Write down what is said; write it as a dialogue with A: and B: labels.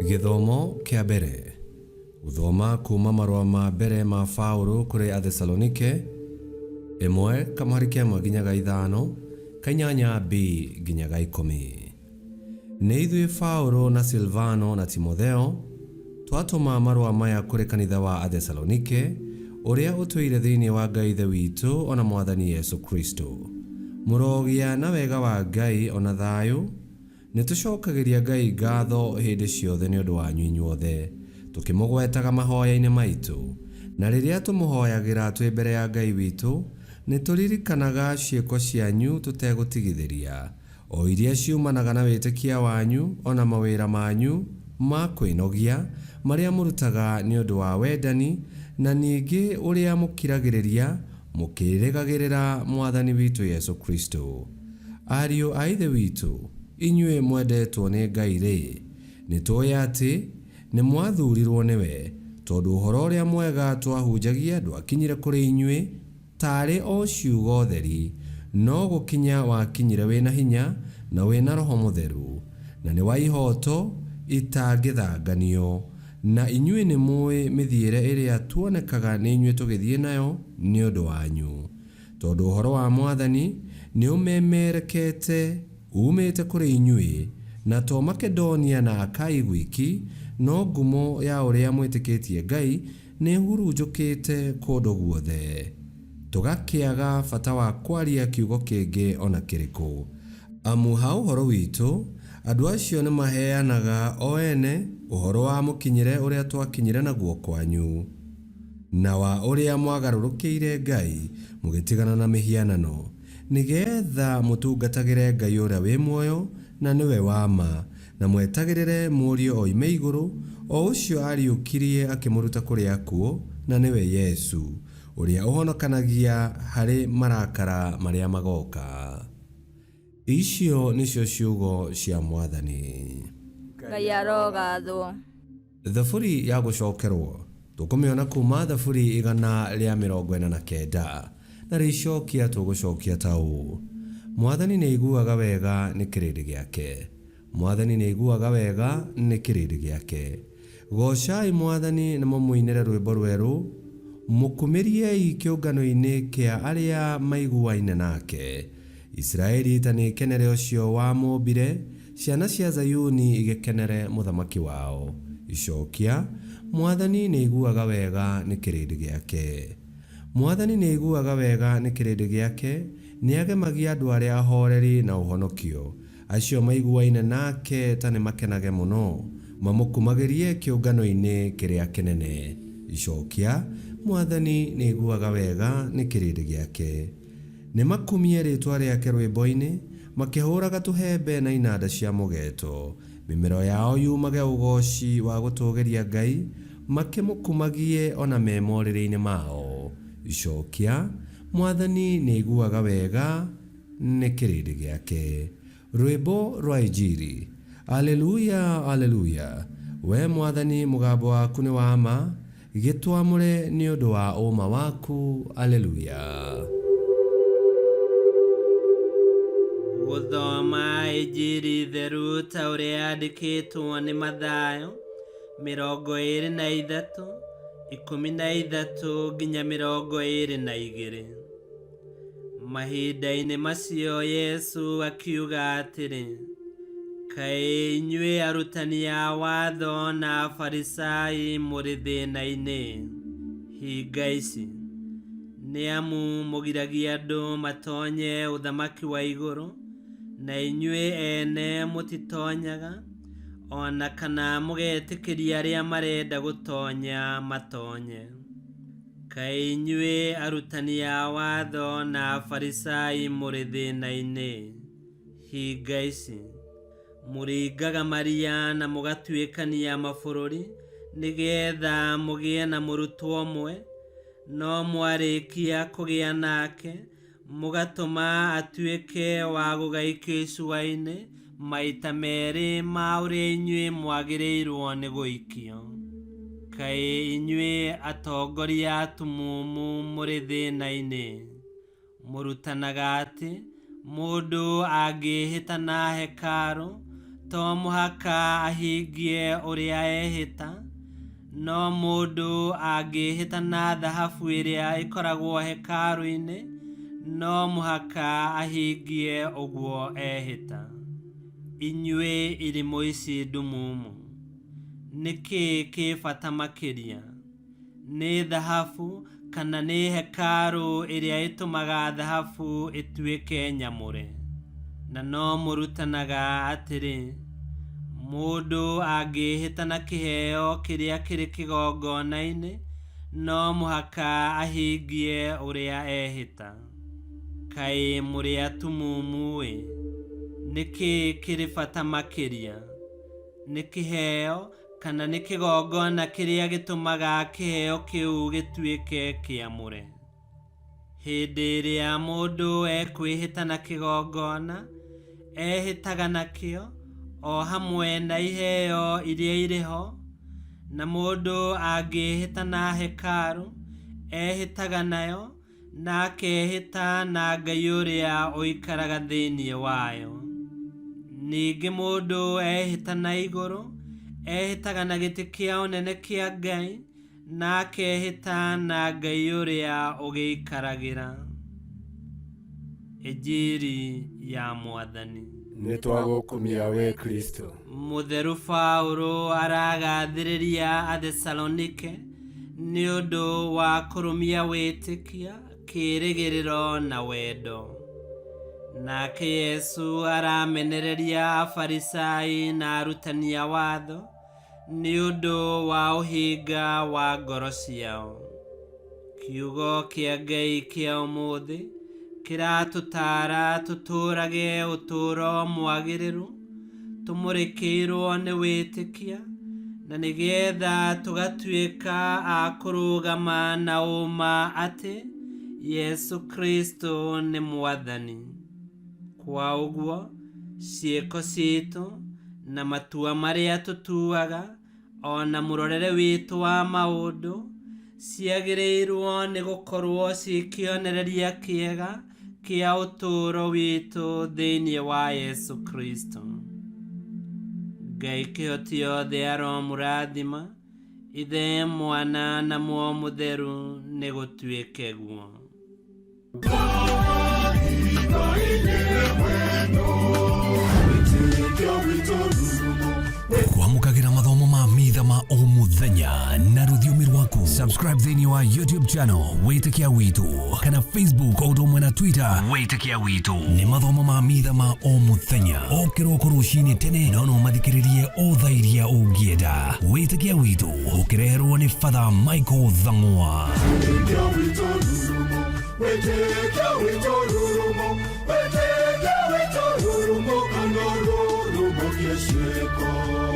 A: Githomo kia mbere. Guthoma kuma marua ma mbere ma Paulo kuri Athesalonike 1:1 nginyaga 5, 8b nginyaga 10. Nĩ ithuĩ Paulo na Silvano na Timotheo twatũma marua maya kuri kanitha wa Athesalonike ũrĩa ũtũire thĩinĩ wa Ngai Ithe witũ ona Mwathani Yesu Kristo. Mũrogĩa na wega wa Ngai ona thayũ. Nĩtũcokagĩria Ngai ngatho hĩndĩ ciothe nĩ ũndũ wanyu inyuothe, tũkĩmũgwetaga mahoya-inĩ maitũ. Na rĩrĩa tũmũhoyagĩra twĩ mbere ya Ngai witũ, nĩtũririkanaga ciĩko cianyu tũtegũtigithĩria, o iria ciumanaga na wĩtĩkia wanyu ona mawĩra manyu ma kwĩnogia marĩa mũrutaga nĩ ũndũ wa wendani, na ningĩ ũrĩa mũkiragĩrĩria mũkĩrĩgagĩrĩra Mwathani witũ Yesu Kristo. Ariũ a Ithe witũ, inyuĩ mwendetwo nĩ Ngai-rĩ, nĩtũĩ atĩ nĩ mwathuurirwo nĩwe, tondũ ũhoro ũrĩa mwega twahunjagia ndwakinyire kũrĩ inyuĩ tarĩ o ciugo theri, no gũkinya wakinyire wĩna hinya na wĩna Roho Mũtheru, na nĩ wa ihooto itangĩthanganio. Na inyuĩ nĩ mũĩ mĩthiĩre ĩrĩa tuonekaga nĩ inyuĩ tũgĩthiĩ nayo nĩ ũndũ wanyu, tondũ ũhoro wa Mwathani nĩ ũmemerekete umĩte kũrĩ inyuĩ, na to Makedonia na Akai gwiki, no ngumo ya ũrĩa mwĩtĩkĩtie Ngai nĩ hurunjũkĩte kũndũ guothe. Tũgakĩaga bata wa kwaria kiugo kĩngĩ ona kĩrĩkũ. Amu ha ũhoro witũ, andũ acio nĩ maheanaga o ene ũhoro wa mũkinyĩre ũrĩa twakinyire naguo kwanyu, na wa ũrĩa mwagarũrũkĩire Ngai mũgĩtigana na mĩhianano, nĩgetha mũtungatagĩre Ngai ũrĩa wĩ muoyo na nĩwe wa ma, na mwetagĩrĩre Mũriũ oime igũrũ, o ũcio ariũkirie akĩmũruta kũrĩ akuũ, na nĩwe Yesu, ũrĩa ũhonokanagia harĩ marakara marĩa magoka. Icio nĩcio ciugo cia Mwathani.
B: Ngai arogathwo.
A: Thaburi ya gũcokerwo tũkũmĩona kuma thaburi 149, na rĩcokia tũgũcokia ta ũũ: Mwathani nĩ aiguaga wega nĩ kĩrĩndĩ gĩake. Mwathani nĩ aiguaga wega nĩ kĩrĩndĩ gĩake. Gocai Mwathani na mũmũinĩre rwĩmbo rwerũ, mũkumĩriei kĩũngano-inĩ kĩa arĩa maiguaine nake. Israeli ta nĩ ikenere ũcio wamũmbire, ciana cia Zayuni igĩkenere mũthamaki wao. Icokia: Mwathani nĩ aiguaga wega nĩ kĩrĩndĩ gĩake. Mwathani nĩ aiguaga wega nĩ kĩrĩndĩ gĩake, nĩ agemagia andũ arĩa ahoreri na ũhonokio. Acio maiguaine nake ta nĩ makenage mũno, mamũkumagĩrie kĩũngano-inĩ kĩrĩa kĩnene. Icokia: Mwathani nĩ aiguaga wega nĩ kĩrĩndĩ gĩake. Nĩ makumie rĩtwa rĩake rwĩmbo-inĩ, makĩhũraga tũhembe na inanda cia mũgeeto. Mĩmero yao yumage ũgooci wa gũtũũgĩria Ngai, makĩmũkumagie ona me morĩrĩ-inĩ mao. Icokia: Mwathani nĩ aiguaga wega nĩ kĩrĩndĩ gĩake. Rwĩmbo rwa Injili. Aleluya, aleluya. We Mwathani mũgambo waku nĩ wa ma, gĩtwamũre nĩ ũndũ wa ũma waku. Aleluya.
C: Gũthoma Injili theru ta ũrĩa yandĩkĩtwo nĩ Mathayo 23:13 nginya 22. Mahinda-inĩ macio Yesu akiuga atĩrĩ: Kaĩ inyuĩ arutani a watho na Afarisai mũrĩ thĩna-inĩ hinga ici, nĩ amu mũgiragia andũ matonye ũthamaki wa igũrũ, na inyuĩ ene mũtitonyaga, ona kana mũgetĩkĩria arĩa marenda gũtonya matonye. Kaĩ inyuĩ arutani a watho na Afarisai mũrĩ thĩna-inĩ hinga ici, mũringaga maria na mũgatuĩkania mabũrũri, nĩgetha mũgĩe na mũrutwo ũmwe, no mwarĩkia kũgĩa nake mũgatũma atuĩke wa gũgaikio icua-inĩ maita merĩ ma ũrĩa inyuĩ mwagĩrĩirwo nĩ gũikio. Kaĩ inyuĩ atongoria atumumu mũrĩ thĩna-inĩ, mũrutanaga atĩ mũndũ angĩhĩta na hekarũ to mũhaka ahingie ũrĩa ehĩta, no mũndũ angĩhĩta na thahabu ĩrĩa ĩkoragwo hekarũ-inĩ, no mũhaka ahingie ũguo ehĩta. Inyuĩ irimũ ici ndumumu, nĩkĩ kĩ bata makĩria? Nĩ thahabu kana nĩ hekarũ ĩrĩa ĩtũmaga thahabu ĩtuĩke nyamũre? Na no mũrutanaga atĩrĩ, mũndũ angĩhĩta na kĩheo kĩrĩa kĩrĩ kĩgongona-inĩ, no mũhaka ahingie ũrĩa ehĩta. Kaĩ mũrĩ atumumu-ĩ, nĩkĩ kĩrĩ bata makĩria? Nĩ kĩheo kana nĩ kĩgongona kĩrĩa gĩtũmaga kĩheo kĩu gĩtuĩke kĩamũre? Hĩndĩ ĩrĩa mũndũ ekwĩhĩta na kĩgongona, ehĩtaga nakĩo o hamwe na iheo iria irĩ ho, na mũndũ angĩhĩta na hekarũ, ehĩtaga nayo, na akehĩta na Ngai ũrĩa ũikaraga thĩinĩ wayo. Ningĩ mũndũ ehĩta na igũrũ, ehĩtaga na gĩtĩ kĩa ũnene kĩa Ngai, na akehĩta na Ngai ũrĩa ũgĩikaragĩra. Injiri ya Mwathani.
D: Nĩtwagũkumia we Kristo.
C: Mũtheru Paulo aragathĩrĩria Athesalonike nĩ ũndũ wa kũrũmia wĩtĩkia, kĩĩrĩgĩrĩro na wendo. Nake Yesu aramenereria Afarisai na arutani a watho nĩ ũndũ wa ũhinga wa ngoro ciao. Kiugo kĩa Ngai kĩa ũmũthĩ kĩratũtara tũtũrage ũtũũro mwagĩrĩru, tũmũrĩkĩirwo nĩ wĩtĩkia, na nĩgetha tũgatuĩka a kũrũgama na ũma atĩ Yesu Kristo nĩ Mwathani. Kwa ũguo, ciĩko ciitũ na matua marĩa tũtuaga, ona mũrorere witũ wa maũndũ, ciagĩrĩirwo nĩ gũkorwo cikĩonereria kĩega kĩa ũtũũro witũ thĩinĩ wa Yesu Kristo. Ngai kĩhoti othe aromũrathima, Ithe, Mwana na Muoyo Mũtheru nĩ gũtuĩke guo.
E: Kwamũkagĩra mathomo ma mitha ma o mũthenya na rũthiomi rwaku. Subscribe thĩinĩ wa YouTube channel Wĩtĩkia Witũ, kana Facebook o ũndũ ũmwe na Twitter Wĩtĩkia Witũ. Nĩ mathomo ma mitha ma o mũthenya, o kĩroko rũcinĩ tene, no mathikĩrĩrie o thaa iria ũngĩenda. Wĩtĩkia Witũ ũkĩreherwo nĩ Father Michael Thang'wa.
D: Wĩtĩkia Witũ rurumo, Wĩtĩkia Witũ rurumo, Wĩtĩkia Witũ rurumo, kana rurumo kĩciĩko.